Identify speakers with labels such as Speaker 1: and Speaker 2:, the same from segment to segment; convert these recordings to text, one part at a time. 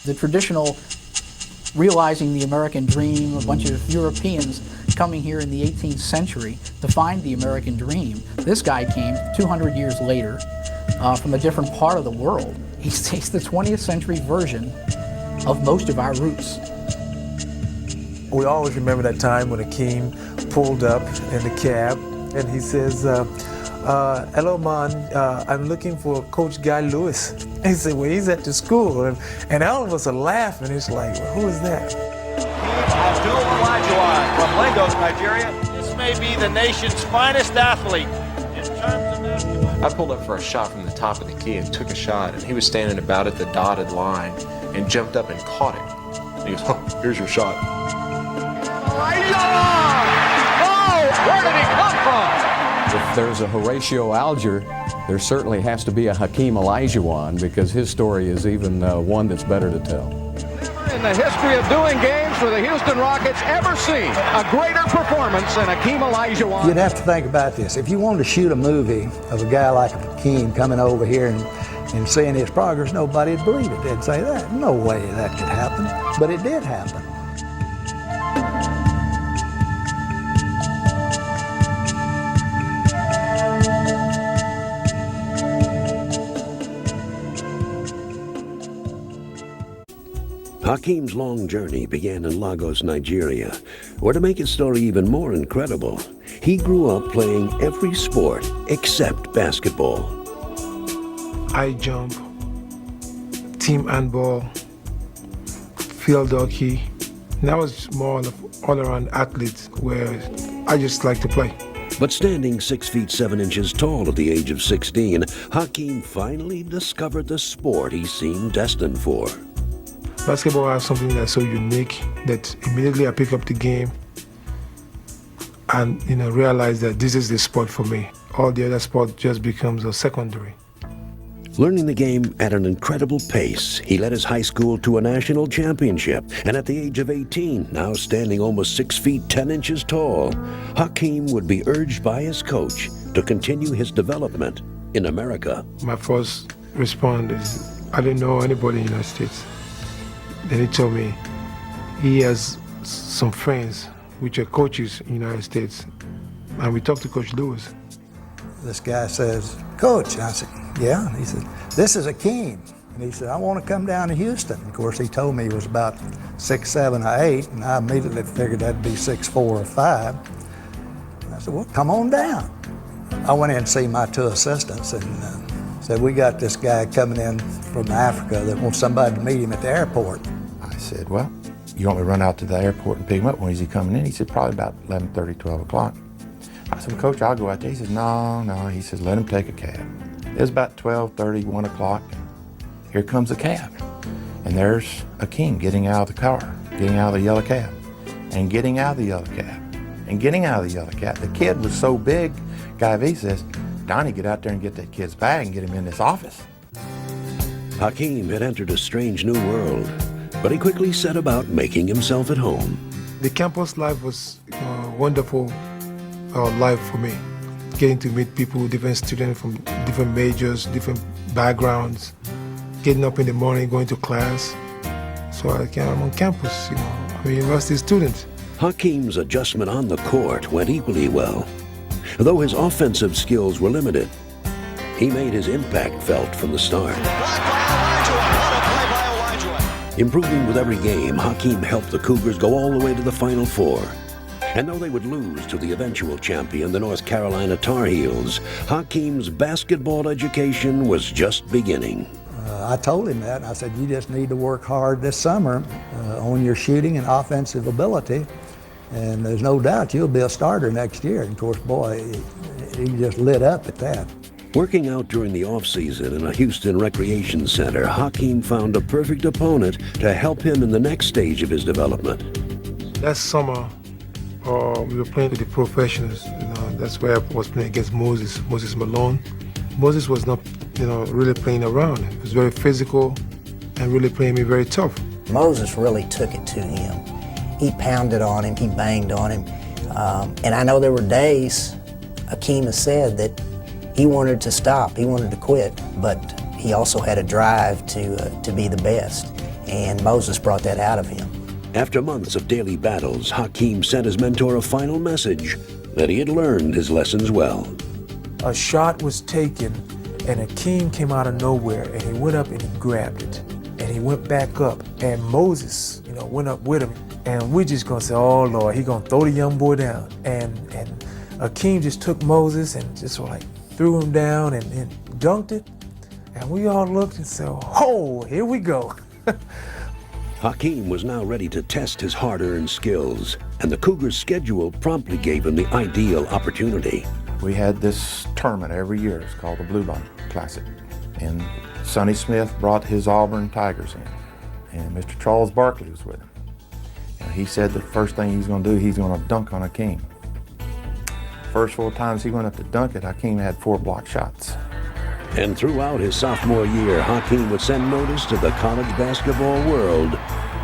Speaker 1: The traditional realizing the American dream, a bunch of Europeans coming here in the 18th century to find the American dream. This guy came 200 years later from a different part of the world. He's the 20th century version of most of our roots.
Speaker 2: We always remember that time when Hakeem pulled up in the cab and he says, hello, man, I'm looking for Coach Guy Lewis. And he said, well, he's at the school. And all of us are laughing. It's like, well, who is that?
Speaker 3: Olajuwon from Lagos, Nigeria. This may be the nation's finest athlete in terms of basketball.
Speaker 4: I pulled up for a shot from the top of the key and took a shot, and he was standing about at the dotted line and jumped up and caught it. And he goes, oh, here's your shot.
Speaker 3: Olajuwon! Oh, where did he come from?
Speaker 5: If there's a Horatio Alger, there certainly has to be a Hakeem Olajuwon, because his story is even one that's better to tell.
Speaker 6: In the history of doing games for the Houston Rockets ever seen a greater performance than Hakeem Olajuwon.
Speaker 7: You'd have to think about this. If you wanted to shoot a movie of a guy like Hakeem coming over here and seeing his progress, nobody'd believe it. They'd say that. No way that could happen. But it did happen.
Speaker 8: Hakeem's long journey began in Lagos, Nigeria, where, to make his story even more incredible, he grew up playing every sport except basketball.
Speaker 2: High jump, team handball, field hockey. And I was more of all-around athlete where I just like to play.
Speaker 8: But standing 6 feet 7 inches tall at the age of 16, Hakeem finally discovered the sport he seemed destined for.
Speaker 2: Basketball has something that's so unique that immediately I pick up the game and realize that this is the sport for me. All the other sport just becomes a secondary.
Speaker 8: Learning the game at an incredible pace, he led his high school to a national championship, and at the age of 18, now standing almost 6 feet 10 inches tall, Hakeem would be urged by his coach to continue his development in America.
Speaker 2: My first response is, I didn't know anybody in the United States. Then he told me he has some friends which are coaches in the United States. And we talked to Coach Lewis.
Speaker 7: This guy says, Coach. And I said, yeah. And he said, this is Hakeem. And he said, I want to come down to Houston. Of course, he told me he was about 6'7" or 8, and I immediately figured that'd be 6'4" or 5. And I said, well, come on down. I went in and see my 2 assistants and said, we got this guy coming in from Africa that wants somebody to meet him at the airport.
Speaker 9: I said, well, you want me to run out to the airport and pick him up? When is he coming in? He said, probably about 11:30, 12 o'clock. I said, well, Coach, I'll go out there. He says, no. He says, let him take a cab. It was about 12:30, 1 o'clock. Here comes a cab. And there's Hakeem getting out of the car, getting out of the yellow cab, and getting out of the yellow cab, and getting out of the yellow cab. The kid was so big, Guy V says, Donnie, get out there and get that kid's bag and get him in this office.
Speaker 8: Hakeem had entered a strange new world, but he quickly set about making himself at home.
Speaker 2: The campus life was a wonderful life for me. Getting to meet people, different students from different majors, different backgrounds, getting up in the morning, going to class. So I'm on campus, I'm a university student.
Speaker 8: Hakeem's adjustment on the court went equally well. Though his offensive skills were limited, he made his impact felt from the start. Improving with every game, Hakeem helped the Cougars go all the way to the Final Four. And though they would lose to the eventual champion, the North Carolina Tar Heels, Hakeem's basketball education was just beginning.
Speaker 7: I told him that. I said, you just need to work hard this summer on your shooting and offensive ability, and there's no doubt you'll be a starter next year. And of course, boy, he just lit up at that.
Speaker 8: Working out during the off-season in a Houston recreation center, Hakeem found a perfect opponent to help him in the next stage of his development.
Speaker 2: That summer, we were playing with the professionals. That's where I was playing against Moses Malone. Moses was not, really playing around. He was very physical and really playing me very tough.
Speaker 10: Moses really took it to him. He pounded on him, he banged on him. And I know there were days, Hakeem has said, that he wanted to stop, he wanted to quit, but he also had a drive to be the best. And Moses brought that out of him.
Speaker 8: After months of daily battles, Hakeem sent his mentor a final message that he had learned his lessons well.
Speaker 2: A shot was taken, and Hakeem came out of nowhere, and he went up and he grabbed it. And he went back up, and Moses, went up with him. And we're just gonna say, oh Lord, he gonna throw the young boy down. And Hakeem just took Moses and just threw him down and dunked it. And we all looked and said, oh, here we go.
Speaker 8: Hakeem was now ready to test his hard-earned skills, and the Cougars' schedule promptly gave him the ideal opportunity.
Speaker 9: We had this tournament every year. It's called the Blue Bond Classic. And Sonny Smith brought his Auburn Tigers in. And Mr. Charles Barkley was with him. And he said the first thing he's going to do, he's going to dunk on Hakeem. First 4 times he went up to dunk it, Hakeem had 4 block shots.
Speaker 8: And throughout his sophomore year, Hakeem would send notice to the college basketball world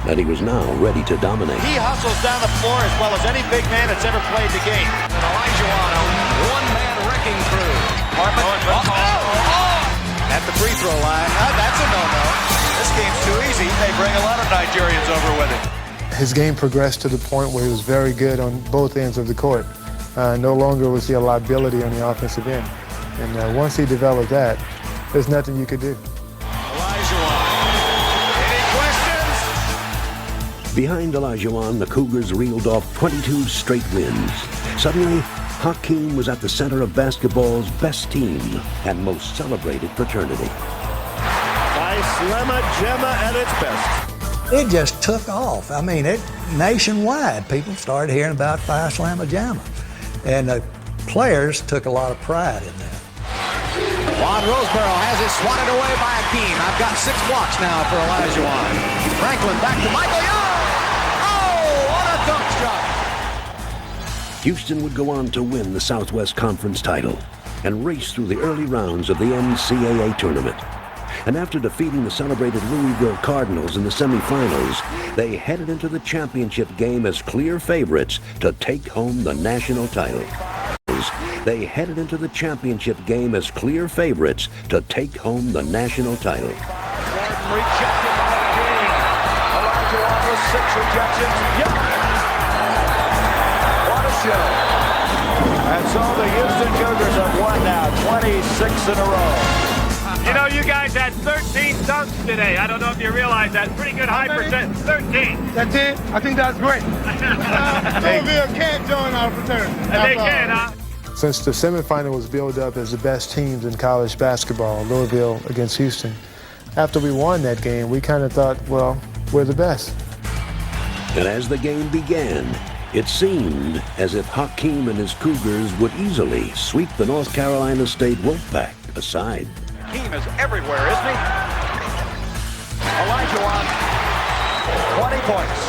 Speaker 8: that he was now ready to dominate.
Speaker 3: He hustles down the floor as well as any big man that's ever played the game.
Speaker 6: And Olajuwon, a one-man wrecking crew.
Speaker 3: At the free throw line. That's a no-no. This game's too easy. They bring a lot of Nigerians over with him.
Speaker 2: His game progressed to the point where he was very good on both ends of the court. No longer was he a liability on the offensive end. And once he developed that, there's nothing you could do.
Speaker 3: Olajuwon. Any questions?
Speaker 8: Behind Olajuwon, the Cougars reeled off 22 straight wins. Suddenly, Hakeem was at the center of basketball's best team and most celebrated fraternity.
Speaker 3: Phi Slama Jama at its best.
Speaker 7: It just took off. I mean, nationwide, people started hearing about Phi Slama Jama. And the players took a lot of pride in that.
Speaker 6: Juan Roseborough has it swatted away by Hakeem. I've got 6 blocks now for Olajuwon. Franklin back to Michael Young. Oh, what a dunk shot.
Speaker 8: Houston would go on to win the Southwest Conference title and race through the early rounds of the NCAA tournament. And after defeating the celebrated Louisville Cardinals in the semifinals, they headed into the championship game as clear favorites to take home the national title. They headed into the championship game as clear favorites to take home the national title.
Speaker 3: Gordon rejected by Hakeem. Olajuwon with 6 rejections. Yep. What a show. And so the Houston Cougars have won now 26 in a row.
Speaker 11: You know, you guys had 13 dunks today. I don't know if you realize that. Pretty good high percent. 13.
Speaker 2: That's it? I think that's great. Louisville can't join our fraternity.
Speaker 11: And they can, huh?
Speaker 2: Since the semifinal was billed up as the best teams in college basketball, Louisville against Houston, after we won that game, we kind of thought, well, we're the best.
Speaker 8: And as the game began, it seemed as if Hakeem and his Cougars would easily sweep the North Carolina State Wolfpack aside.
Speaker 3: Hakeem is everywhere, isn't he? Olajuwon, 20 points.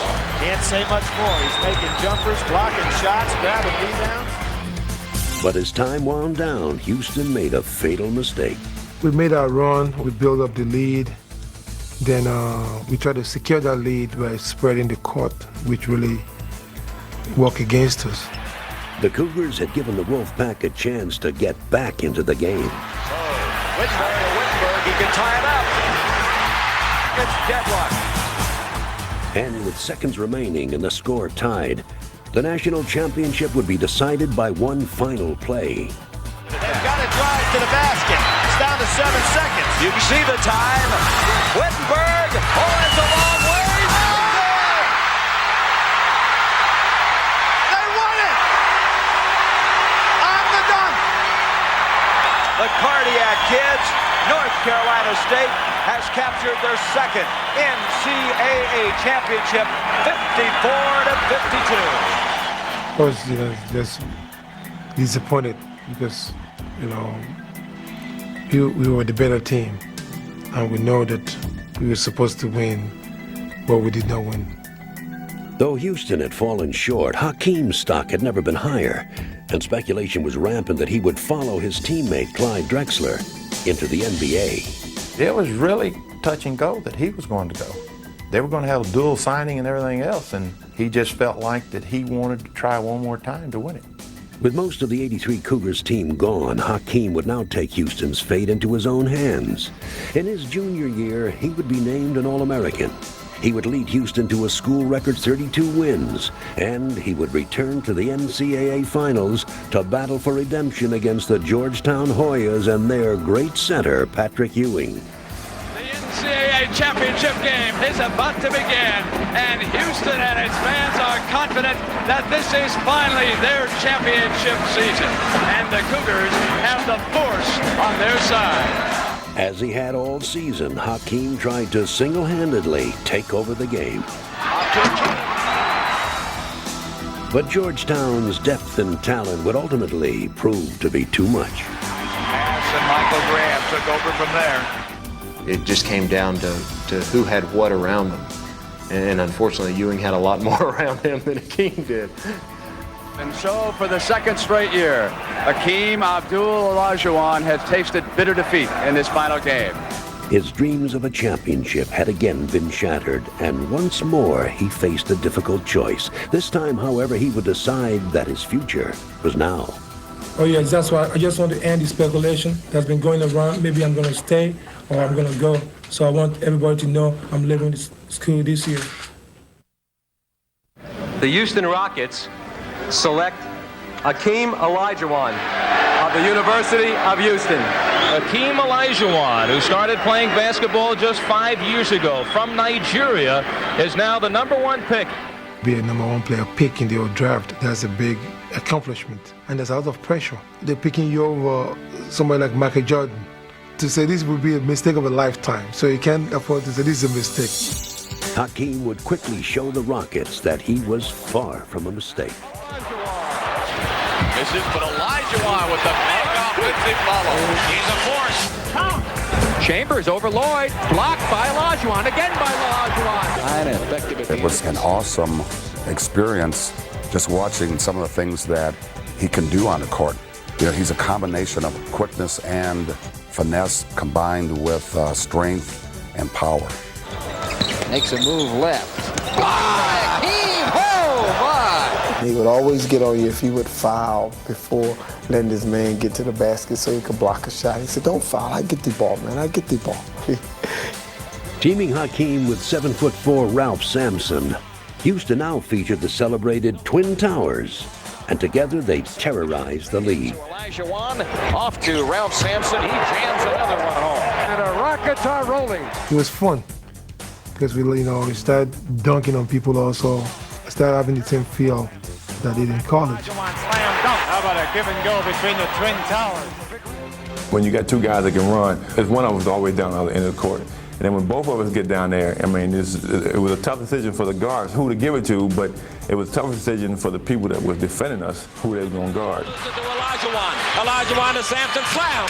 Speaker 3: Can't say much more. He's making jumpers, blocking shots, grabbing rebounds.
Speaker 8: But as time wound down, Houston made a fatal mistake.
Speaker 2: We made our run, we built up the lead, then we tried to secure that lead by spreading the court, which really worked against us.
Speaker 8: The Cougars had given the Wolfpack a chance to get back into the game.
Speaker 3: Wittenberg to Wittenberg, he can tie it up. It's deadlock.
Speaker 8: And with seconds remaining and the score tied, the national championship would be decided by one final play.
Speaker 3: They've got to drive to the basket. It's down to 7 seconds. You can see the time. Wittenberg, it's a long way. They won it! On the dunk! The Cardiac Kids, North Carolina State, has captured their second NCAA championship, 54-52.
Speaker 2: I was, just disappointed because, we were the better team, and we know that we were supposed to win, but we did not win.
Speaker 8: Though Houston had fallen short, Hakeem's stock had never been higher, and speculation was rampant that he would follow his teammate Clyde Drexler into the NBA.
Speaker 9: It was really touch and go that he was going to go. They were going to have a dual signing and everything else, and he just felt like that he wanted to try one more time to win it.
Speaker 8: With most of the '83 Cougars team gone, Hakeem would now take Houston's fate into his own hands. In his junior year, he would be named an All-American. he would lead Houston to a school record 32 wins, and he would return to the NCAA Finals to battle for redemption against the Georgetown Hoyas and their great center, Patrick Ewing.
Speaker 12: NCAA championship game is about to begin, and Houston and its fans are confident that this is finally their championship season, and the Cougars have the force on their side.
Speaker 8: As he had all season, Hakeem tried to single-handedly take over the game. But Georgetown's depth and talent would ultimately prove to be too much.
Speaker 3: Pass, and Michael Graham took over from there.
Speaker 4: It just came down to who had what around them. And unfortunately, Ewing had a lot more around him than Hakeem did.
Speaker 12: And so, for the second straight year, Hakeem Olajuwon has tasted bitter defeat in this final game.
Speaker 8: His dreams of a championship had again been shattered, and once more he faced a difficult choice. This time, however, he would decide that his future was now.
Speaker 2: Oh yes, that's why I just want to end the speculation that's been going around. Maybe I'm going to stay or I'm going to go. So I want everybody to know I'm leaving this school this year.
Speaker 13: The Houston Rockets select Hakeem Olajuwon of the University of Houston.
Speaker 14: Hakeem Olajuwon, who started playing basketball just 5 years ago from Nigeria, is now the #1 pick.
Speaker 2: Be a #1 player pick in the draft, that's a big accomplishment. And there's a lot of pressure. They're picking you over somebody like Michael Jordan. To say this would be a mistake of a lifetime, so you can't afford to say this is a mistake.
Speaker 8: Hakeem would quickly show the Rockets that he was far from a mistake.
Speaker 6: Misses, but Olajuwon with the big offensive follow. He's a force.
Speaker 13: Chambers over Lloyd, blocked by Olajuwon, again by Olajuwon.
Speaker 15: It was an awesome experience just watching some of the things that he can do on the court. You know, he's a combination of quickness and finesse combined with strength and power.
Speaker 6: Makes a move left. Hakeem! Oh, my!
Speaker 16: He would always get on you if he would foul before letting this man get to the basket so he could block a shot. He said, don't foul, I get the ball, man, I get the ball.
Speaker 8: Teaming Hakeem with 7'4" Ralph Sampson, Houston now featured the celebrated Twin Towers, and together they terrorized the league.
Speaker 13: Olajuwon off to Ralph Sampson. He jams another one home. And the Rockets are rolling.
Speaker 2: It was fun because we started dunking on people also. I started having the same feel that I did in college.
Speaker 11: How about a give and go between the Twin Towers?
Speaker 9: When you got two guys that can run, there's one of us all the way down the other end of the court. And then when both of us get down there, I mean, it was a tough decision for the guards who to give it to, but it was a tough decision for the people that were defending us who they were going to guard.
Speaker 12: Olajuwon to Sampson, slam.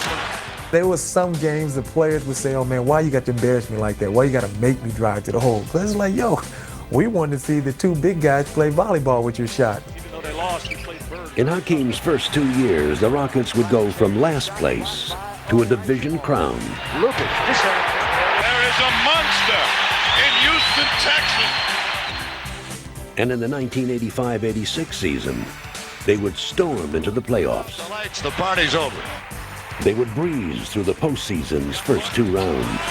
Speaker 17: There was some games the players would say, oh man, why you got to embarrass me like that? Why you got to make me drive to the hole? Because it's like, yo, we wanted to see the two big guys play volleyball with your shot.
Speaker 8: In Hakeem's first 2 years, the Rockets would go from last place to a division crown.
Speaker 6: Lucas, there is a monster in Houston, Texas.
Speaker 8: And in the 1985-86 season, they would storm into the playoffs.
Speaker 6: The lights, the party's over.
Speaker 8: They would breeze through the postseason's first 2 rounds.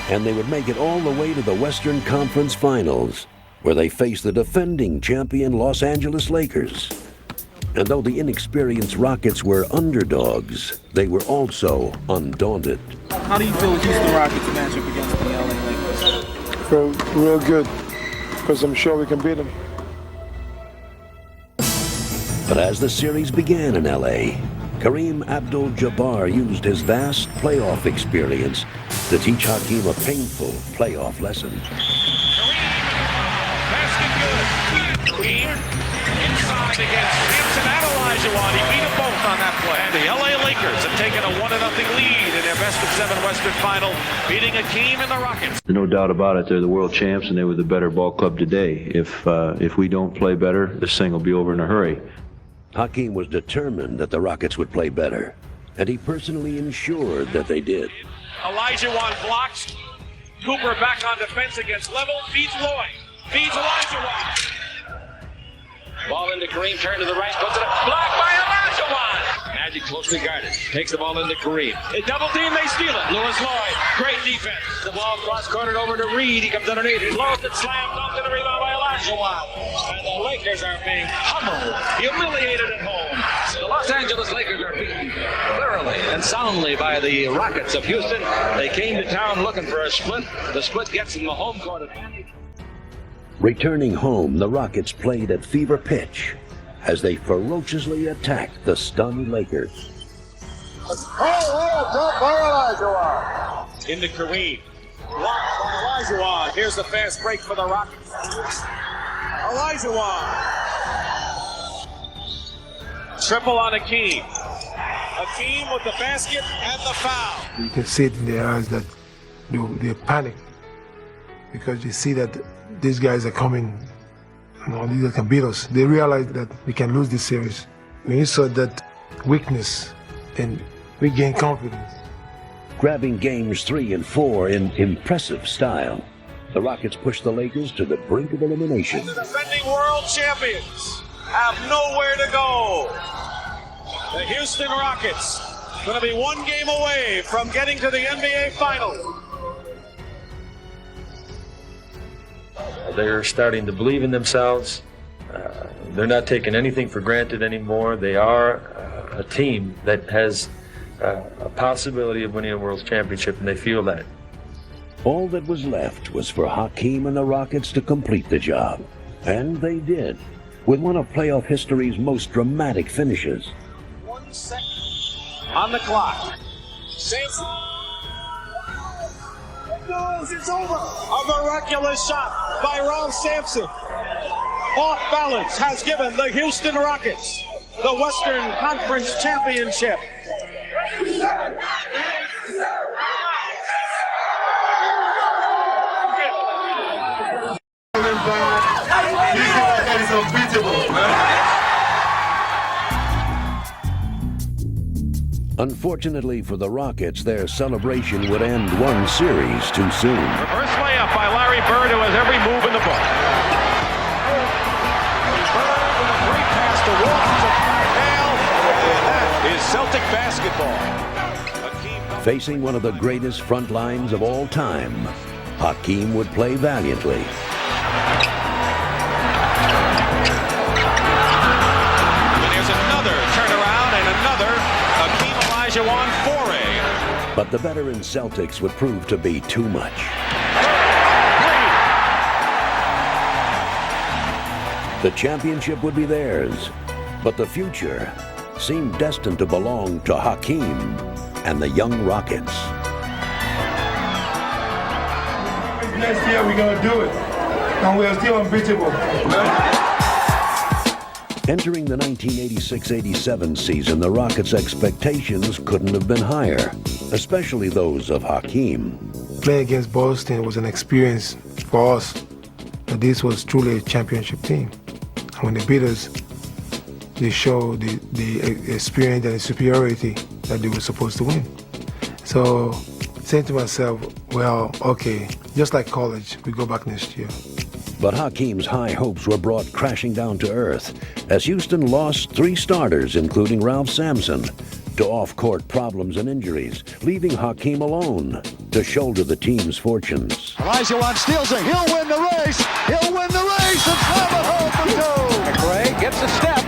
Speaker 8: And they would make it all the way to the Western Conference Finals, where they faced the defending champion Los Angeles Lakers. And though the inexperienced Rockets were underdogs, they were also undaunted.
Speaker 18: How do you feel the Houston Rockets match up against the LA Lakers?
Speaker 2: Feel real good, because I'm sure we can beat them.
Speaker 8: But as the series began in LA, Kareem Abdul-Jabbar used his vast playoff experience to teach Hakeem a painful playoff lesson.
Speaker 6: Kareem inside against Sampson and Olajuwon. He beat them both on that play. And the LA Lakers have taken a 1-0 lead in their best-of-7 Western Final, beating Hakeem and the Rockets.
Speaker 19: No doubt about it, they're the world champs, and they were the better ball club today. If we don't play better, this thing will be over in a hurry.
Speaker 8: Hakeem was determined that the Rockets would play better, and he personally ensured that they did.
Speaker 6: Olajuwon blocks. Cooper back on defense against Level. Feeds Lloyd. Feeds Olajuwon. Ball into Kareem, turn to the right, puts it up. Blocked by Olajuwon.
Speaker 11: Magic closely guarded. Takes the ball into Kareem. A double team, they steal it. Lewis Lloyd, great defense. The ball cross-cornered over to Reed. He comes underneath. He lost it, slammed, dumped, and a rebound by Olajuwon. And the Lakers are being humbled, humiliated at home. The Los Angeles Lakers are beaten thoroughly and soundly by the Rockets of Houston. They came to town looking for a split. The split gets them the home court advantage.
Speaker 8: Returning home, the Rockets played at fever pitch as they ferociously attacked the stunned Lakers.
Speaker 11: Jump by Olajuwon. Into Kareem. Blocked by Olajuwon. Here's the fast break for the Rockets. Olajuwon. Triple on Hakeem. Hakeem with the basket and the foul.
Speaker 2: You can see it in their eyes that they panic because they see that these guys are coming, these guys can beat us. They realize that we can lose this series. When you saw that weakness, then we gain confidence.
Speaker 8: Grabbing games 3 and 4 in impressive style, the Rockets pushed the Lakers to the brink of elimination.
Speaker 11: And the defending world champions have nowhere to go. The Houston Rockets going to be one game away from getting to the NBA Finals.
Speaker 20: They're starting to believe in themselves. They're not taking anything for granted anymore. They are a team that has a possibility of winning a World Championship, and they feel that.
Speaker 8: All that was left was for Hakeem and the Rockets to complete the job. And they did, with one of playoff history's most dramatic finishes.
Speaker 11: 1 second on the clock. Saints. It's over. A miraculous shot by Ron Sampson. Off balance has given the Houston Rockets the Western Conference Championship.
Speaker 8: Unfortunately for the Rockets, their celebration would end one series too soon.
Speaker 11: Reverse layup by Larry Bird, who has every move in the book. Great pass to Walton to Hale, and that is Celtic basketball.
Speaker 8: Facing one of the greatest front lines of all time, Hakeem would play valiantly.
Speaker 11: And there's another turnaround and another Hakeem Olajuwon foray.
Speaker 8: But the veteran Celtics would prove to be too much. The championship would be theirs, but the future seemed destined to belong to Hakeem and the young Rockets.
Speaker 2: Next year we're going to do it, and we are still unbeatable.
Speaker 8: Entering the 1986-87 season, the Rockets' expectations couldn't have been higher, especially those of Hakeem.
Speaker 2: Playing against Boston was an experience for us, that this was truly a championship team. And when they beat us, they showed the experience and the superiority that they were supposed to win. So saying to myself, well, okay, just like college, we go back next year.
Speaker 8: But Hakeem's high hopes were brought crashing down to earth as Houston lost 3 starters, including Ralph Sampson, to off-court problems and injuries, leaving Hakeem alone to shoulder the team's fortunes.
Speaker 6: Olajuwon steals it. He'll win the race. He'll win the race and slam it home for 2.
Speaker 12: McRae gets a step.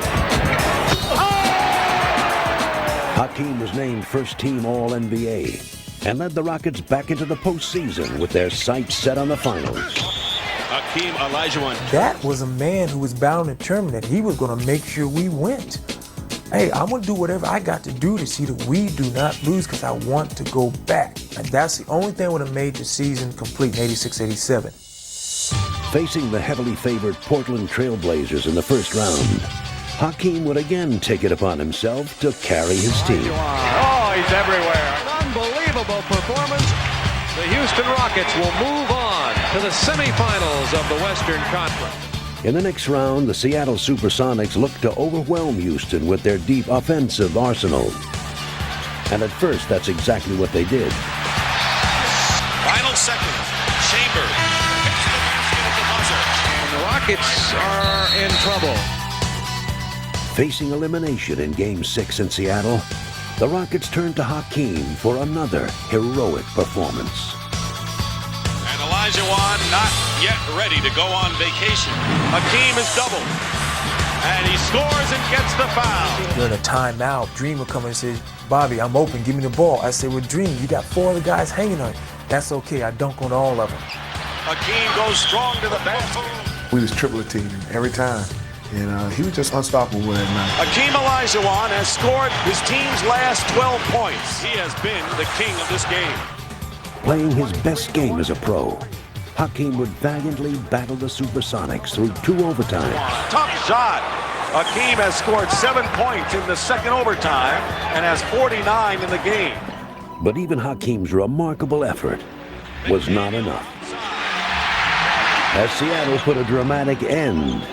Speaker 8: Hakeem was named first-team All-NBA and led the Rockets back into the postseason with their sights set on the finals.
Speaker 11: Hakeem Olajuwon.
Speaker 17: That was a man who was bound and determined that he was going to make sure we went. Hey, I'm going to do whatever I got to do to see that we do not lose because I want to go back. And that's the only thing that would have made the season complete in 86-87.
Speaker 8: Facing the heavily favored Portland Trailblazers in the first round, Hakeem would again take it upon himself to carry his team.
Speaker 11: Oh, he's everywhere.
Speaker 12: An unbelievable performance. The Houston Rockets will move on to the semifinals of the Western Conference.
Speaker 8: In the next round, the Seattle Supersonics looked to overwhelm Houston with their deep offensive arsenal. And at first, that's exactly what they did.
Speaker 11: Final seconds. Chambers hits the basket at the buzzer.
Speaker 12: And the Rockets are in trouble.
Speaker 8: Facing elimination in Game 6 in Seattle, the Rockets turned to Hakeem for another heroic performance.
Speaker 11: And Olajuwon not yet ready to go on vacation. Hakeem is doubled. And he scores and gets the foul.
Speaker 17: During a timeout, Dream would come and say, Bobby, I'm open, give me the ball. I said, well, Dream, you got 4 other guys hanging on you. That's okay, I dunk on all of them.
Speaker 11: Hakeem goes strong to the basket.
Speaker 21: We was triple teaming every time. And he was just unstoppable with it, man.
Speaker 11: Hakeem Olajuwon has scored his team's last 12 points. He has been the king of this game.
Speaker 8: Playing his best game as a pro, Hakeem would valiantly battle the Supersonics through 2 overtimes.
Speaker 11: Tough shot. Hakeem has scored 7 points in the second overtime and has 49 in the game.
Speaker 8: But even Hakeem's remarkable effort was not enough, as Seattle put a dramatic end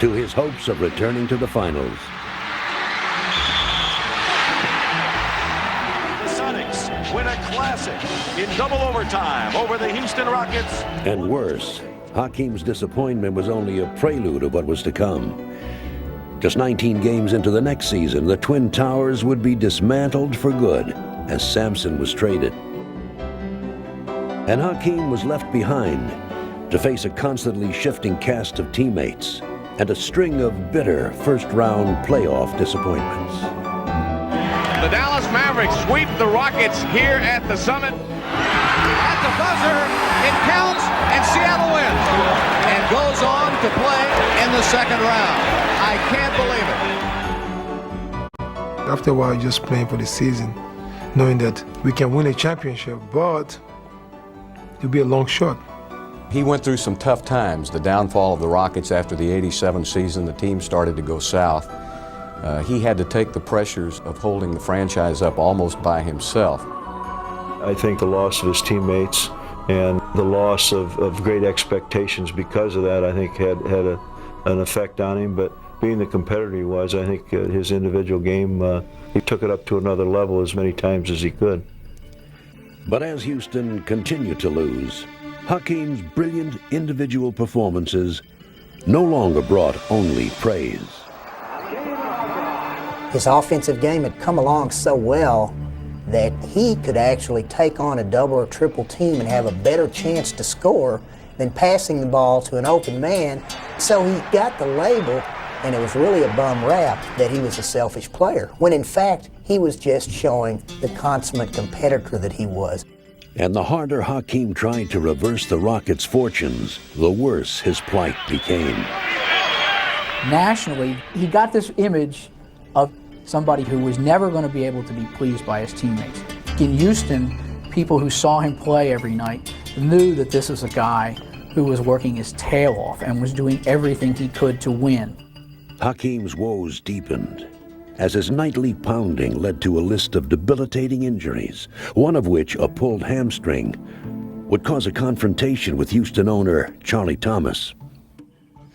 Speaker 8: to his hopes of returning to the finals.
Speaker 11: The Sonics win a classic in double overtime over the Houston Rockets.
Speaker 8: And worse, Hakeem's disappointment was only a prelude of what was to come. Just 19 games into the next season, the Twin Towers would be dismantled for good as Sampson was traded. And Hakeem was left behind to face a constantly shifting cast of teammates and a string of bitter first-round playoff disappointments.
Speaker 11: The Dallas Mavericks sweep the Rockets here at the Summit.
Speaker 6: At the buzzer, it counts, and Seattle wins and goes on to play in the second round. I can't believe it.
Speaker 2: After a while, just playing for the season, knowing that we can win a championship, but it'll be a long shot.
Speaker 5: He went through some tough times. The downfall of the Rockets after the '87 season, the team started to go south. He had to take the pressures of holding the franchise up almost by himself.
Speaker 19: I think the loss of his teammates and the loss of great expectations because of that, I think had an effect on him. But being the competitor he was, I think his individual game, he took it up to another level as many times as he could.
Speaker 8: But as Houston continued to lose, Hakeem's brilliant individual performances no longer brought only praise.
Speaker 10: His offensive game had come along so well that he could actually take on a double or triple team and have a better chance to score than passing the ball to an open man. So he got the label, and it was really a bum rap that he was a selfish player, when in fact he was just showing the consummate competitor that he was.
Speaker 8: And the harder Hakeem tried to reverse the Rockets' fortunes, the worse his plight became.
Speaker 1: Nationally, he got this image of somebody who was never going to be able to be pleased by his teammates. In Houston, people who saw him play every night knew that this was a guy who was working his tail off and was doing everything he could to win.
Speaker 8: Hakeem's woes deepened as his nightly pounding led to a list of debilitating injuries, one of which, a pulled hamstring, would cause a confrontation with Houston owner Charlie Thomas.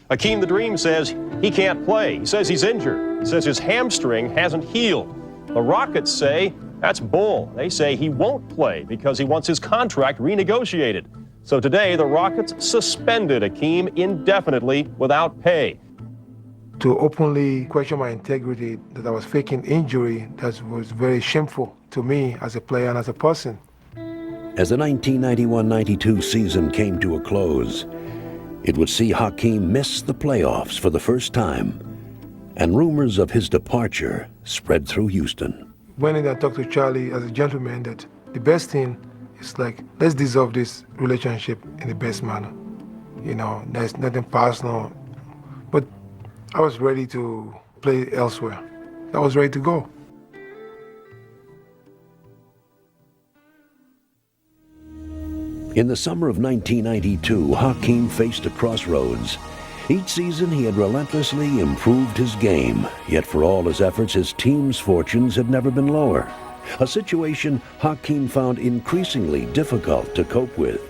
Speaker 22: Hakeem the Dream says he can't play. He says he's injured. He says his hamstring hasn't healed. The Rockets say that's bull. They say he won't play because he wants his contract renegotiated. So today, the Rockets suspended Hakeem indefinitely without pay.
Speaker 2: To openly question my integrity, that I was faking injury, that was very shameful to me as a player and as a person.
Speaker 8: As the 1991-92 season came to a close, it would see Hakeem miss the playoffs for the first time, and rumors of his departure spread through Houston.
Speaker 2: Went in and talked to Charlie as a gentleman that the best thing is let's dissolve this relationship in the best manner. You know, there's nothing personal, but I was ready to play elsewhere. I was ready to go.
Speaker 8: In the summer of 1992, Hakeem faced a crossroads. Each season he had relentlessly improved his game, yet for all his efforts, his team's fortunes had never been lower. A situation Hakeem found increasingly difficult to cope with.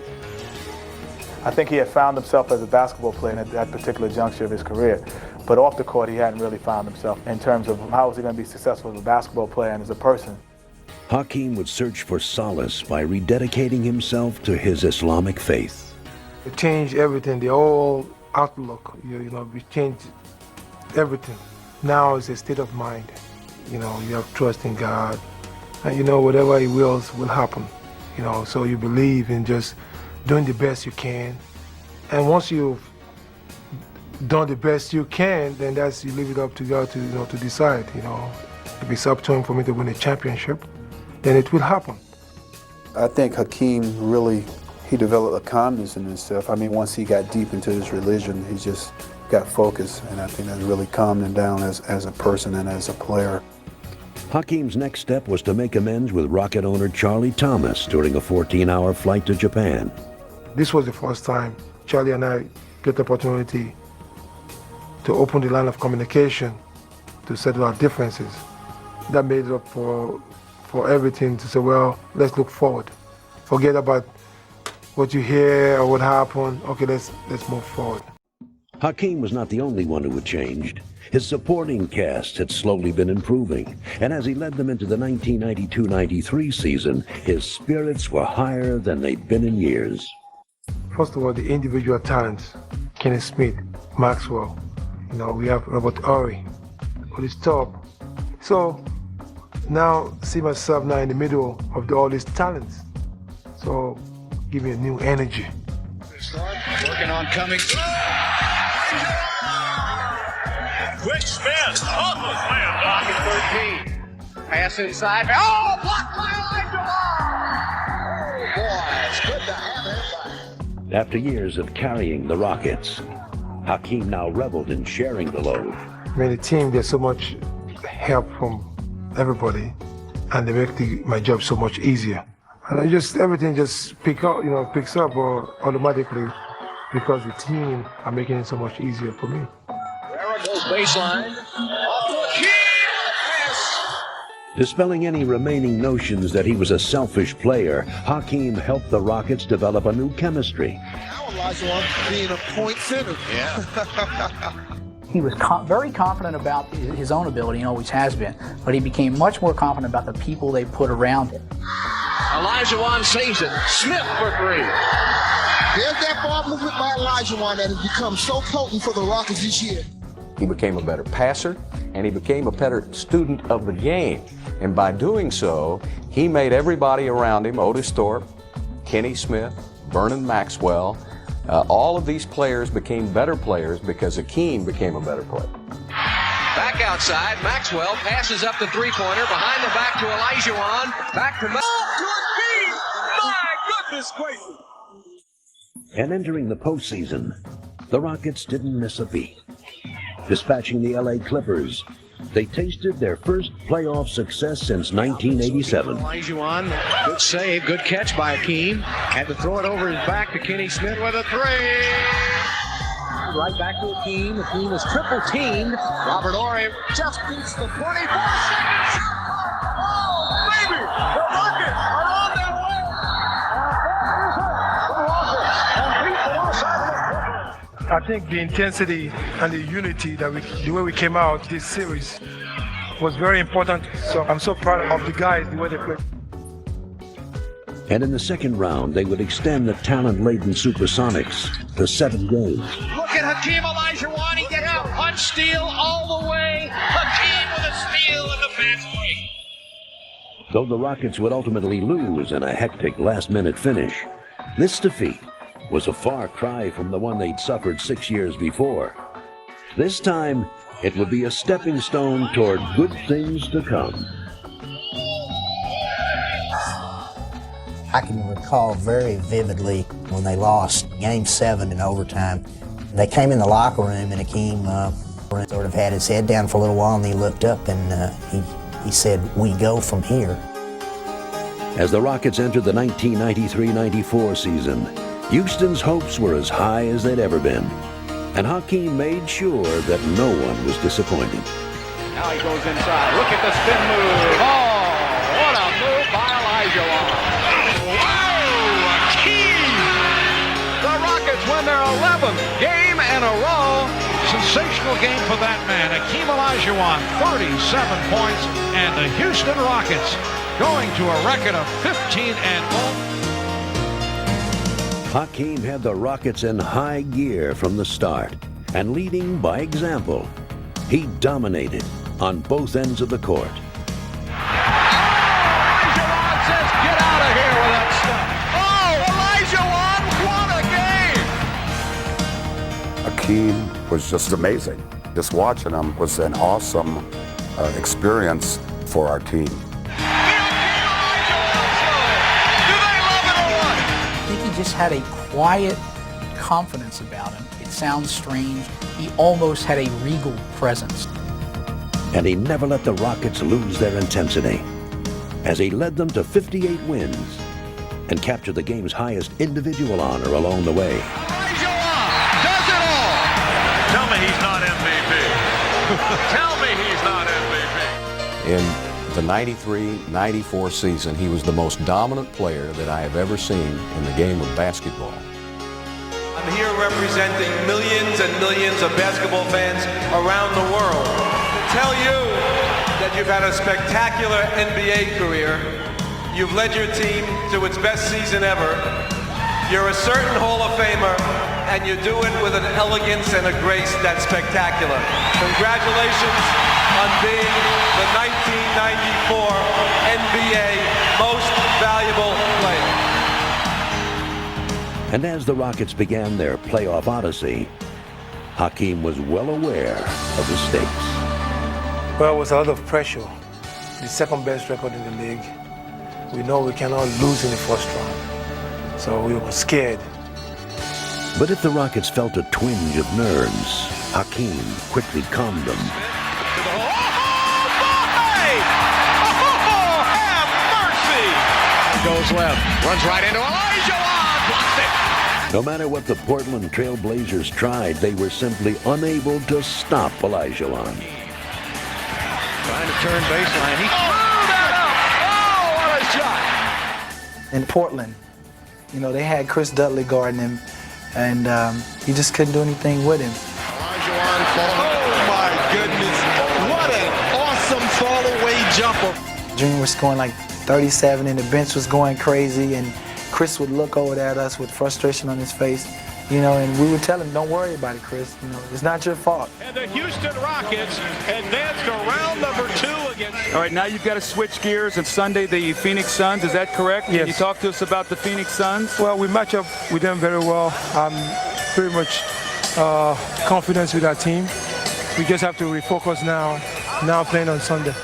Speaker 18: I think he had found himself as a basketball player at that particular juncture of his career. But off the court, he hadn't really found himself in terms of how was he going to be successful as a basketball player and as a person.
Speaker 8: Hakeem would search for solace by rededicating himself to his Islamic faith.
Speaker 2: It changed everything, the whole outlook. You know, we changed everything. Now it's a state of mind. You know, you have trust in God, and you know whatever He wills will happen. You know, so you believe in just doing the best you can, and once you've done the best you can, then you leave it up to God to to decide. You know, if it's up to Him for me to win a championship, then it will happen.
Speaker 3: I think Hakeem really, he developed a calmness in himself. I mean, once he got deep into his religion, he just got focused, and I think that really calmed him down as a person and as a player.
Speaker 8: Hakeem's next step was to make amends with Rocket owner Charlie Thomas during a 14-hour flight to Japan.
Speaker 2: This was the first time Charlie and I get the opportunity to open the line of communication to settle our differences. That made up for everything to say, well, let's look forward. Forget about what you hear or what happened. Okay, let's move forward.
Speaker 8: Hakeem was not the only one who had changed. His supporting cast had slowly been improving, and as he led them into the 1992-93 season, his spirits were higher than they'd been in years.
Speaker 2: First of all, the individual talents, Kenny Smith, Maxwell, you know, we have Robert Horry on his top. So now see myself now in the middle of all these talents. So give me a new energy.
Speaker 6: Working on Cummings.
Speaker 11: Quick spin.
Speaker 6: Pocket 13. Pass inside. Oh, blocked by Olajuwon. Boy, it's good to have him back.
Speaker 8: After years of carrying the Rockets, Hakeem now reveled in sharing the load.
Speaker 2: I mean, the team, there's so much help from everybody, and they make my job so much easier. And everything just picks up automatically because the team are making it so much easier for me.
Speaker 6: Goes baseline. Off to Hakeem.
Speaker 8: Dispelling any remaining notions that he was a selfish player, Hakeem helped the Rockets develop a new chemistry.
Speaker 7: Now Olajuwon being a point center.
Speaker 6: Yeah.
Speaker 1: He was very confident about his own ability and always has been, but he became much more confident about the people they put around him.
Speaker 6: Olajuwon saves it. Smith for three.
Speaker 7: There's that ball movement by Olajuwon that has become so potent for the Rockets this year.
Speaker 5: He became a better passer, and he became a better student of the game. And by doing so, he made everybody around him, Otis Thorpe, Kenny Smith, Vernon Maxwell, all of these players became better players because Hakeem became a better player.
Speaker 6: Back outside, Maxwell passes up the three-pointer, behind the back to Olajuwon, back to
Speaker 11: My goodness gracious.
Speaker 8: And entering the postseason, the Rockets didn't miss a beat. Dispatching the LA Clippers, they tasted their first playoff success since 1987.
Speaker 6: Olajuwon, good save, good catch by Hakeem. Had to throw it over his back to Kenny Smith with a three. Right back to Hakeem. Hakeem is triple teamed. Robert Horry just beats the 24.
Speaker 11: Oh, baby! The Rockets are on their way!
Speaker 2: I think the intensity and the unity the way we came out this series was very important. So I'm so proud of the guys, the way they played.
Speaker 8: And in the second round, they would extend the talent-laden Supersonics to 7 games.
Speaker 6: Look at Hakeem Olajuwon. He gets a punch steal all the way. Hakeem with a steal in the fast break.
Speaker 8: Though the Rockets would ultimately lose in a hectic last-minute finish, this defeat was a far cry from the one they'd suffered 6 years before. This time, it would be a stepping stone toward good things to come.
Speaker 10: I can recall very vividly when they lost Game 7 in overtime. They came in the locker room and Hakeem sort of had his head down for a little while, and he looked up and he said, "We go from here."
Speaker 8: As the Rockets entered the 1993-94 season, Houston's hopes were as high as they'd ever been, and Hakeem made sure that no one was disappointed.
Speaker 6: Now he goes inside. Look at the spin move. Oh, what a move by Olajuwon. Wow, Hakeem!
Speaker 12: The Rockets win their 11th game in a row. Sensational game for that man. Hakeem Olajuwon, 37 points, and the Houston Rockets going to a record of 15-0.
Speaker 8: Hakeem had the Rockets in high gear from the start and leading by example. He dominated on both ends of the court.
Speaker 6: Olajuwon says, get out of here with that stuff. Oh, Olajuwon, what a game!
Speaker 15: Hakeem was just amazing. Just watching him was an awesome experience for our team.
Speaker 1: I think he just had a quiet confidence about him. It sounds strange. He almost had a regal presence.
Speaker 8: And he never let the Rockets lose their intensity, as he led them to 58 wins and captured the game's highest individual honor along the way.
Speaker 6: Olajuwon does it all!
Speaker 11: Tell me he's not MVP. Tell me he's not MVP.
Speaker 5: In the 93-94 season, he was the most dominant player that I have ever seen in the game of basketball.
Speaker 4: I'm here representing millions and millions of basketball fans around the world to tell you that you've had a spectacular NBA career. You've led your team to its best season ever. You're a certain Hall of Famer, and you do it with an elegance and a grace that's spectacular. Congratulations on being the 1994 NBA Most Valuable Player.
Speaker 8: And as the Rockets began their playoff odyssey, Hakeem was well aware of the stakes.
Speaker 2: Well, it was a lot of pressure. The second best record in the league. We know we cannot lose in the first round. So we were scared.
Speaker 8: But if the Rockets felt a twinge of nerves, Hakeem quickly calmed them.
Speaker 6: Goes left, runs right into Olajuwon, blocks it.
Speaker 8: No matter what the Portland Trail Blazers tried, they were simply unable to stop Olajuwon.
Speaker 6: Trying to turn baseline. He threw that up. Oh, what a shot.
Speaker 14: In Portland, you know, they had Chris Dudley guarding him, and he just couldn't do anything with him.
Speaker 7: Olajuwon oh my goodness. What an awesome fall-away jumper.
Speaker 14: Junior was scoring like 37, and the bench was going crazy, and Chris would look over at us with frustration on his face, you know, and we would tell him, don't worry about it, Chris. You know, it's not your fault.
Speaker 11: And the Houston Rockets advance to round number 2 against...
Speaker 23: All right, now you've got to switch gears, and Sunday the Phoenix Suns, is that correct?
Speaker 17: Yes.
Speaker 23: Can you talk to us about the Phoenix Suns?
Speaker 17: Well, we match up with them very well. I'm pretty much confident with our team. We just have to refocus now playing on Sunday.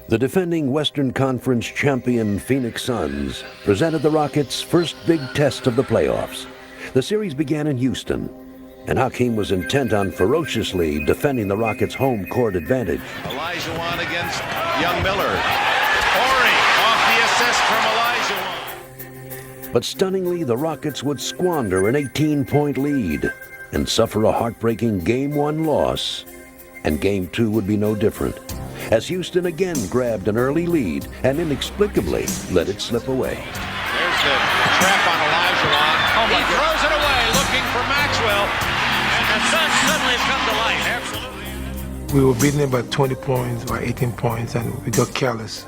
Speaker 8: The defending Western Conference champion Phoenix Suns presented the Rockets' first big test of the playoffs. The series began in Houston, and Hakeem was intent on ferociously defending the Rockets' home court advantage.
Speaker 6: Olajuwon against Young Miller. Horry off the assist from Olajuwon.
Speaker 8: But stunningly, the Rockets would squander an 18-point lead and suffer a heartbreaking Game 1 loss. And Game 2 would be no different, as Houston again grabbed an early lead and inexplicably let it slip away.
Speaker 6: There's the trap on Olajuwon. Oh, he throws it away, looking for Maxwell. And the Suns suddenly have come to life. Absolutely.
Speaker 2: We were beating them by 20 points, by 18 points, and we got careless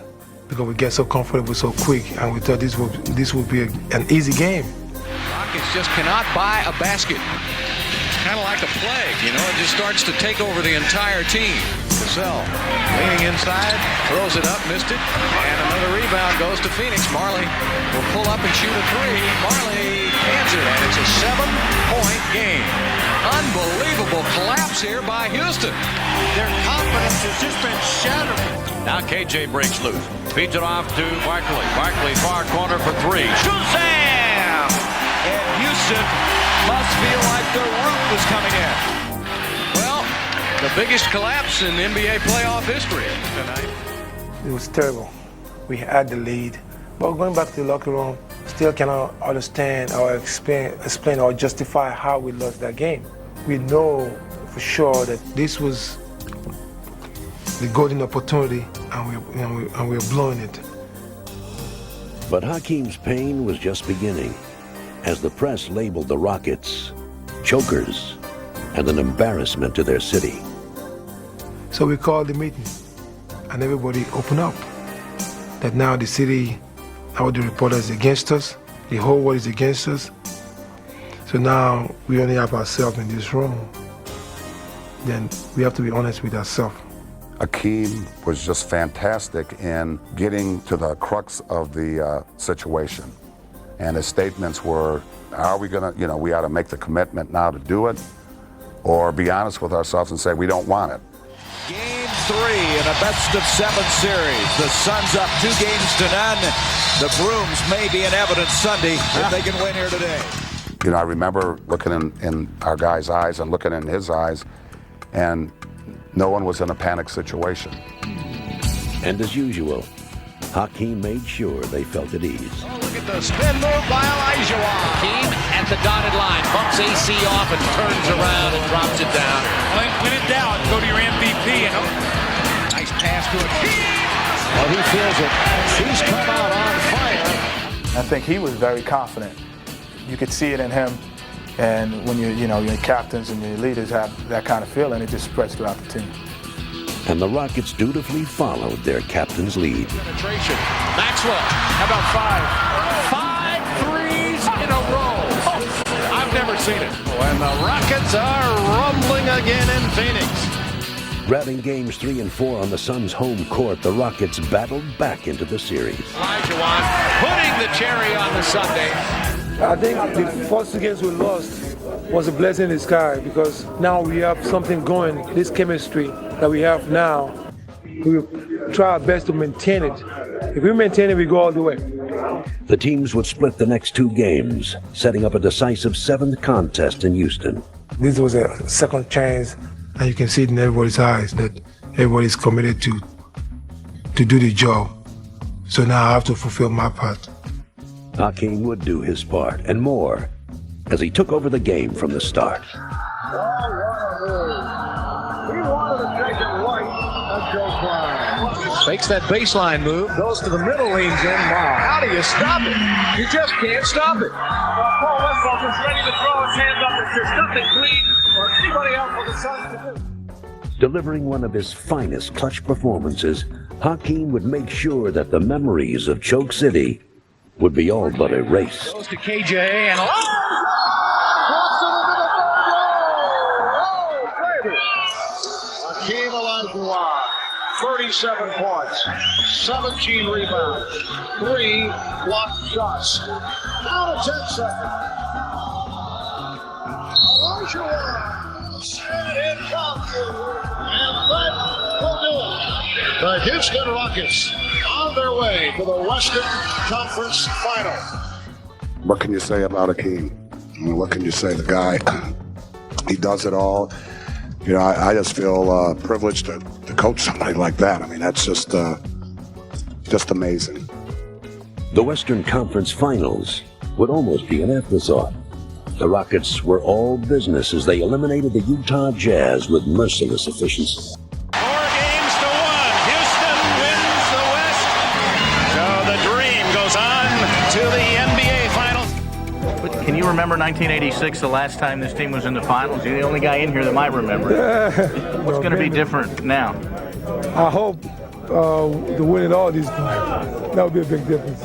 Speaker 2: because we get so comfortable so quick, and we thought this would be an easy game.
Speaker 6: Rockets just cannot buy a basket. It's kind of like a plague, you know, it just starts to take over the entire team. Cassell leaning inside, throws it up, missed it, and another rebound goes to Phoenix. Marley will pull up and shoot a three. Marley cans it, and it's a 7-point game. Unbelievable collapse here by Houston. Their confidence has just been shattered. Now KJ breaks loose, feeds it off to Barkley. Barkley far corner for three. Shazam! And Houston must feel like the roof is coming in. Well, the biggest collapse in NBA playoff history tonight.
Speaker 2: It was terrible. We had the lead, but going back to the locker room, still cannot understand or explain or justify how we lost that game. We know for sure that this was the golden opportunity, and we're blowing it.
Speaker 8: But Hakeem's pain was just beginning, as the press labeled the Rockets chokers and an embarrassment to their city.
Speaker 2: So we called the meeting, and everybody opened up that now the city, all the reporters against us, the whole world is against us. So now we only have ourselves in this room. then we have to be honest with ourselves.
Speaker 15: Hakeem was just fantastic in getting to the crux of the situation. And his statements were, are we going to, we ought to make the commitment now to do it, or be honest with ourselves and say we don't want it.
Speaker 6: Game 3 in a best-of-7 series. The Suns up 2-0. The Brooms may be in evidence Sunday if they can win here today.
Speaker 15: I remember looking in our guy's eyes and looking in his eyes, and no one was in a panic situation.
Speaker 8: And as usual, Hakeem made sure they felt at ease.
Speaker 6: Oh, look at the spin move by Olajuwon.
Speaker 9: Hakeem at the dotted line, bumps AC off and turns around and drops it down.
Speaker 12: When in doubt, go to your MVP.
Speaker 6: Nice pass to Hakeem. Well, he feels it. He's come out on fire.
Speaker 18: I think he was very confident. You could see it in him. And when your captains and your leaders have that kind of feeling, it just spreads throughout the team.
Speaker 8: And the Rockets dutifully followed their captain's lead.
Speaker 9: Penetration. Maxwell, how about 5 threes in a row? I've never seen it.
Speaker 6: And the Rockets are rumbling again in Phoenix.
Speaker 8: Grabbing games 3 and 4 on the Suns' home court, the Rockets battled back into the series.
Speaker 9: Olajuwon putting the cherry on the sundae.
Speaker 2: I think the first 2 games we lost was a blessing in disguise, because now we have something going, this chemistry that we have now. We will try our best to maintain it. If we maintain it, we go all the way.
Speaker 8: The teams would split the next 2 games, setting up a decisive 7th contest in Houston.
Speaker 2: This was a second chance, and you can see it in everybody's eyes that everybody's committed to do the job. So now I have to fulfill my part.
Speaker 8: Hakeem would do his part, and more, as he took over the game from the start.
Speaker 11: He wanted to take it right at Joe Klein.
Speaker 6: Fakes that baseline move, goes to the middle, leans in. Wow, how do you stop it? You just can't stop it.
Speaker 11: Paul Westphal is ready to throw his hands up if there's nothing Green or anybody else for the Suns to do.
Speaker 8: Delivering one of his finest clutch performances, Hakeem would make sure that the memories of Choke City would be all but erased.
Speaker 6: Goes to KJ and
Speaker 11: Hakeem Olajuwon, 37 points, 17 rebounds, 3 blocked shots. Out of 10 seconds. Olajuwon, and in comes. And that will do it. The Houston Rockets on their way to the Western Conference Final.
Speaker 15: What can you say about Hakeem? What can you say? The guy, he does it all. I just feel privileged to coach somebody like that. I mean, that's just amazing.
Speaker 8: The Western Conference Finals would almost be an afterthought. The Rockets were all business as they eliminated the Utah Jazz with merciless efficiency.
Speaker 12: 4 games to 1. Houston wins the West. So the dream goes on to the NBA Finals.
Speaker 13: But can you remember 1986, the last time this team was in the finals? You're the only guy in here that might remember it. What's going to be different now?
Speaker 2: I hope to win it all this time. That would be a big difference.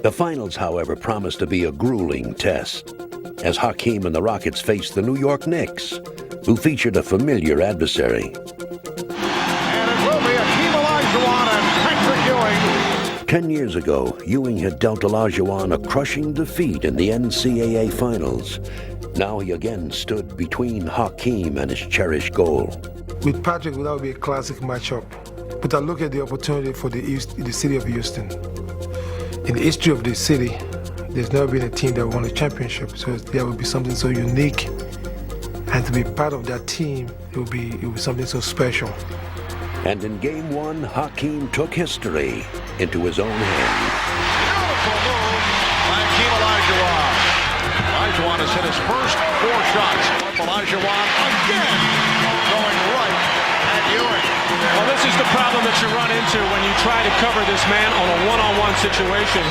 Speaker 8: The finals, however, promised to be a grueling test, as Hakeem and the Rockets faced the New York Knicks, who featured a familiar adversary.
Speaker 11: And it will be Hakeem Olajuwon and Patrick Ewing.
Speaker 8: 10 years ago, Ewing had dealt Olajuwon a crushing defeat in the NCAA Finals. Now he again stood between Hakeem and his cherished goal.
Speaker 2: With Patrick, that would be a classic matchup. But I look at the opportunity for the city of Houston. In the history of the city, there's never been a team that won a championship, so there would be something so unique. And to be part of that team, it would be something so special.
Speaker 8: And in Game 1, Hakeem took history into his own hands.
Speaker 11: Beautiful move by Hakeem Olajuwon. Olajuwon has hit his first 4 shots. Olajuwon again going right at Ewing.
Speaker 22: Well, this is the problem that you run into when you try to cover this man on a one-on-one situation.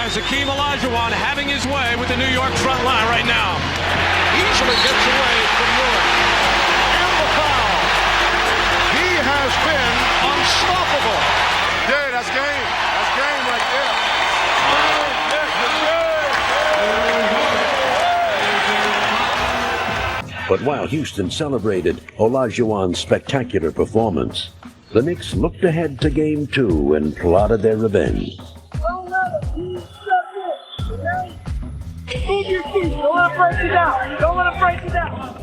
Speaker 22: As Hakeem Olajuwon having his way with the New York front line right now.
Speaker 11: Easily gets away from Ewing. And the foul. He has been unstoppable. Yeah, that's game. That's game right there.
Speaker 8: But while Houston celebrated Olajuwon's spectacular performance, the Knicks looked ahead to Game 2 and plotted their revenge.
Speaker 16: Move your feet. Don't let him break you down. Don't let him break you down.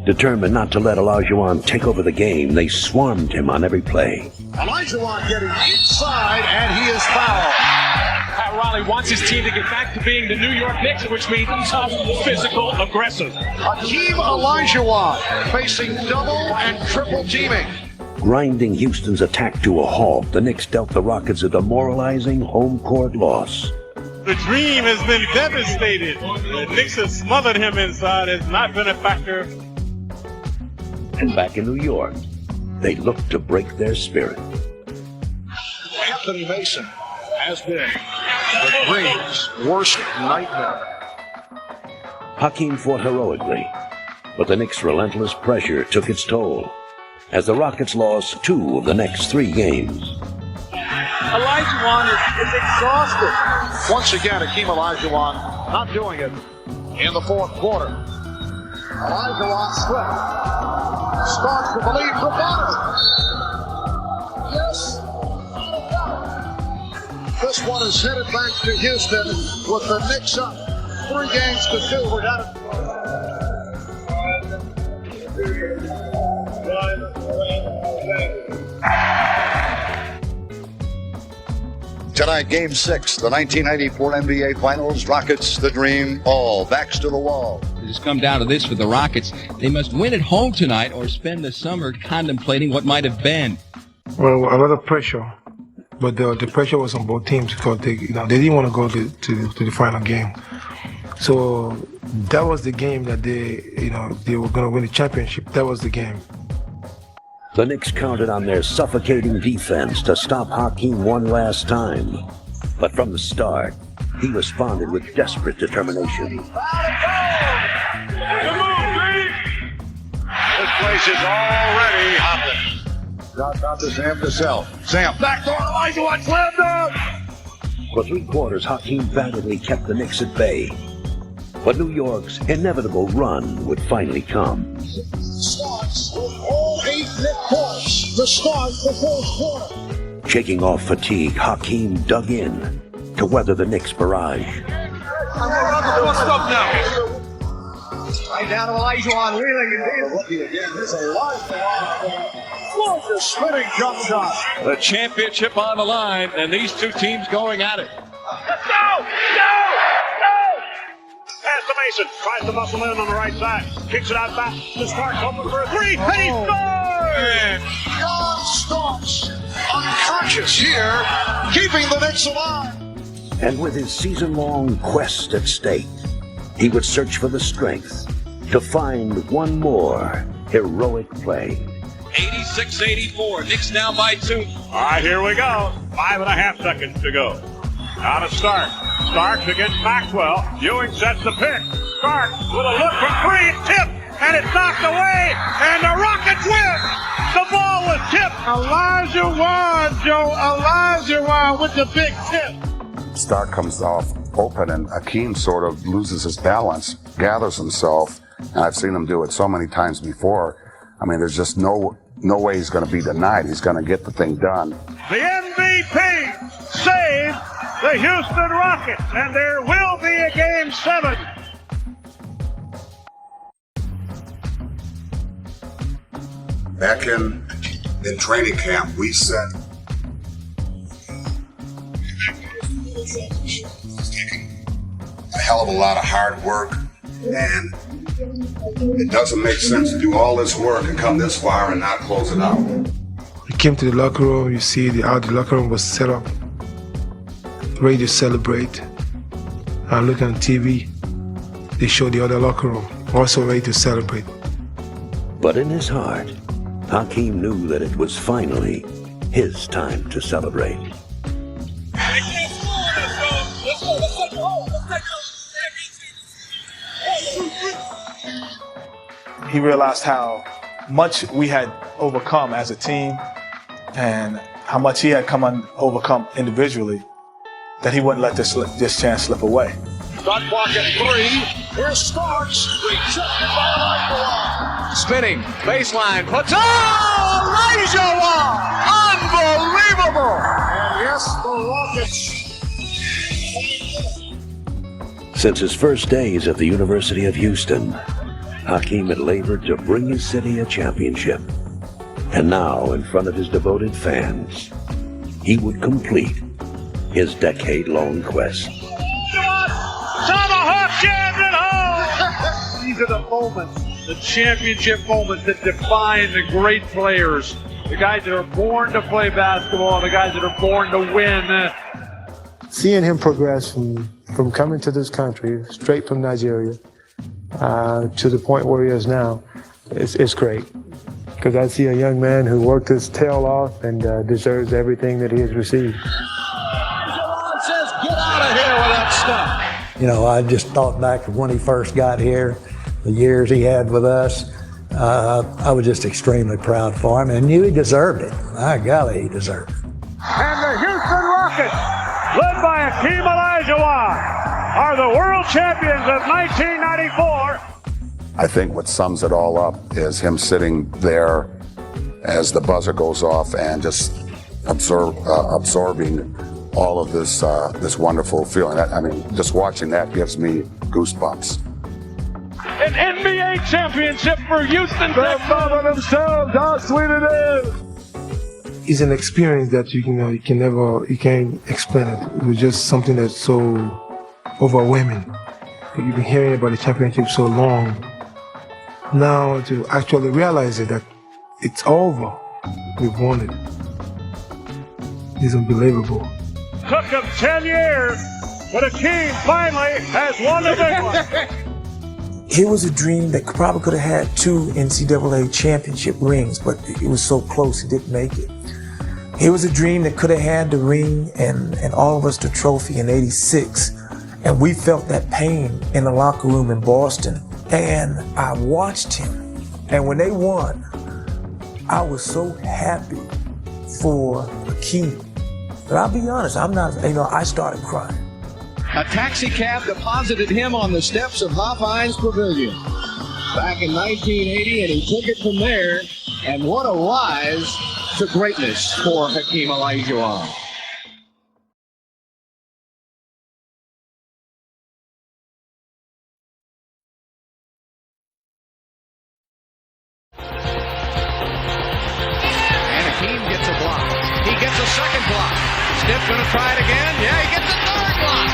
Speaker 8: Determined not to let Olajuwon take over the game, they swarmed him on every play.
Speaker 6: Olajuwon getting inside, and he is fouled.
Speaker 11: Pat Riley wants his team to get back to being the New York Knicks, which means tough, physical, aggressive.
Speaker 6: Hakeem Olajuwon facing double and triple teaming.
Speaker 8: Grinding Houston's attack to a halt, the Knicks dealt the Rockets a demoralizing home court loss.
Speaker 20: The dream has been devastated. The Knicks have smothered him inside. It's not been a factor.
Speaker 8: And back in New York, they looked to break their spirit.
Speaker 6: Anthony Mason has been the Dream's worst nightmare.
Speaker 8: Hakeem fought heroically, but the Knicks' relentless pressure took its toll as the Rockets lost 2 of the next 3 games.
Speaker 6: Olajuwon is exhausted. Once again, Hakeem Olajuwon not doing it in the fourth quarter. Olajuwon slipped. Starts to believe for Bonner. Yes. This one is headed back to Houston with the Knicks up 3 games to 2. We're down
Speaker 21: Tonight, Game 6, the 1994 NBA Finals, Rockets, the Dream, all backs to the wall.
Speaker 24: It's come down to this for the Rockets. They must win at home tonight or spend the summer contemplating what might have been.
Speaker 2: Well, a lot of pressure, but the pressure was on both teams because they didn't want to go to the final game. So that was the game that they were going to win the championship. That was the game.
Speaker 8: The Knicks counted on their suffocating defense to stop Hakeem one last time. But from the start, he responded with desperate determination.
Speaker 6: This place is already hopping. Out to Sam Cassell. Sam. Back door, Olajuwon slam dunk.
Speaker 8: For 3 quarters, Hakeem valiantly kept the Knicks at bay. But New York's inevitable run would finally come.
Speaker 6: Starts with all 8 Knick points to start the fourth quarter.
Speaker 8: Shaking off fatigue, Hakeem dug in to weather the Knicks' barrage.
Speaker 6: Right down to Olajuwon, wheeling and dealing. Again, this Olajuwon. The spinning jump shot.
Speaker 12: The championship on the line, and these 2 teams going at it.
Speaker 11: Let's go! Pass to Mason. Tries to muscle in on the right side. Kicks it out back to Stark. Open for a 3. And he scores!
Speaker 6: John Starks unconscious here, keeping the Knicks alive.
Speaker 8: And with his season-long quest at stake, he would search for the strength to find one more heroic play.
Speaker 12: 86-84. Knicks down by 2.
Speaker 11: All right, here we go. 5.5 seconds to go. Out of Stark. Starks against Maxwell. Ewing sets the pick. Starks with a look for 3. Tip. And it's knocked away. And the Rockets win. The ball was tipped. Olajuwon with the big tip.
Speaker 15: Stark comes off open, and Hakeem sort of loses his balance, gathers himself, and I've seen him do it so many times before. I mean, there's just no way he's going to be denied. He's going to get the thing done.
Speaker 11: The MVP saved the Houston Rockets, and there will be a Game 7.
Speaker 15: Back in training camp, we said a hell of a lot of hard work, and it doesn't make sense to do all this work and come this far and not close it out.
Speaker 2: We came to the locker room, you see how the locker room was set up, ready to celebrate. I look on TV, they show the other locker room, also ready to celebrate.
Speaker 8: But in his heart, Hakeem knew that it was finally his time to celebrate.
Speaker 18: He realized how much we had overcome as a team and how much he had overcome individually, that he wouldn't let this chance slip away.
Speaker 11: Shot clock at 3.
Speaker 16: Here starts, rejected by Olajuwon.
Speaker 6: Spinning, baseline, puts, Olajuwon! Unbelievable!
Speaker 16: And yes, the Rockets.
Speaker 8: Since his first days at the University of Houston, Hakeem had labored to bring his city a championship. And now, in front of his devoted fans, he would complete his decade-long quest.
Speaker 20: Tomahawk jammed it home! These are the moments, the championship moments that define the great players. The guys that are born to play basketball, the guys that are born to win.
Speaker 2: Seeing him progress from coming to this country, straight from Nigeria, to the point where he is now, it's great. Because I see a young man who worked his tail off and deserves everything that he has received.
Speaker 6: Olajuwon says, get out of here with that stuff.
Speaker 1: You know, I just thought back to when he first got here, the years he had with us. I was just extremely proud for him and knew he deserved it. My golly, he deserved it.
Speaker 20: And the Houston Rockets, led by Hakeem Olajuwon, are the world champions of 1994.
Speaker 15: I think what sums it all up is him sitting there as the buzzer goes off and just absorbing all of this wonderful feeling. I mean, just watching that gives me goosebumps.
Speaker 20: An NBA championship for Houston. The mother themselves, how sweet it is.
Speaker 2: It's an experience that you can't explain it. It was just something that's so overwhelming. You've been hearing about the championship so long. Now to actually realize it, that it's over, we've won it. It's unbelievable.
Speaker 20: Took him 10 years, but Hakeem finally has won the big one.
Speaker 17: It was a dream that probably could have had 2 NCAA championship rings, but it was so close he didn't make it. It was a dream that could have had the ring and all of us the trophy in '86, and we felt that pain in the locker room in Boston. And I watched him, and when they won, I was so happy for Hakeem. But I'll be honest, I started crying.
Speaker 6: A taxi cab deposited him on the steps of Hofheinz Pavilion back in 1980, and he took it from there. And what a rise to greatness for Hakeem Olajuwon. Second block. Stiff going to try it again. Yeah, he gets a third block.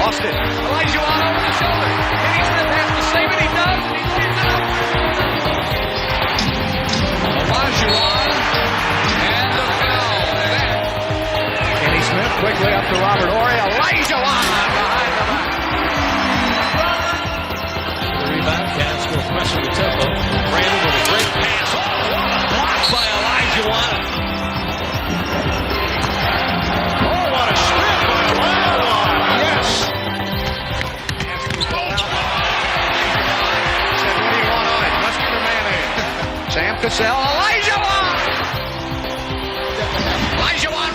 Speaker 6: Austin. Olajuwon over the shoulder. Kenny Smith has to save it. He does. And he leaves it up. Olajuwon and the foul. Kenny Smith quickly up to Robert Horry. Olajuwon behind the back. The rebound. Cavs still pressing the tempo. Brandon with a great pass. Oh, what a block by Olajuwon. Sam Cassell, Olajuwon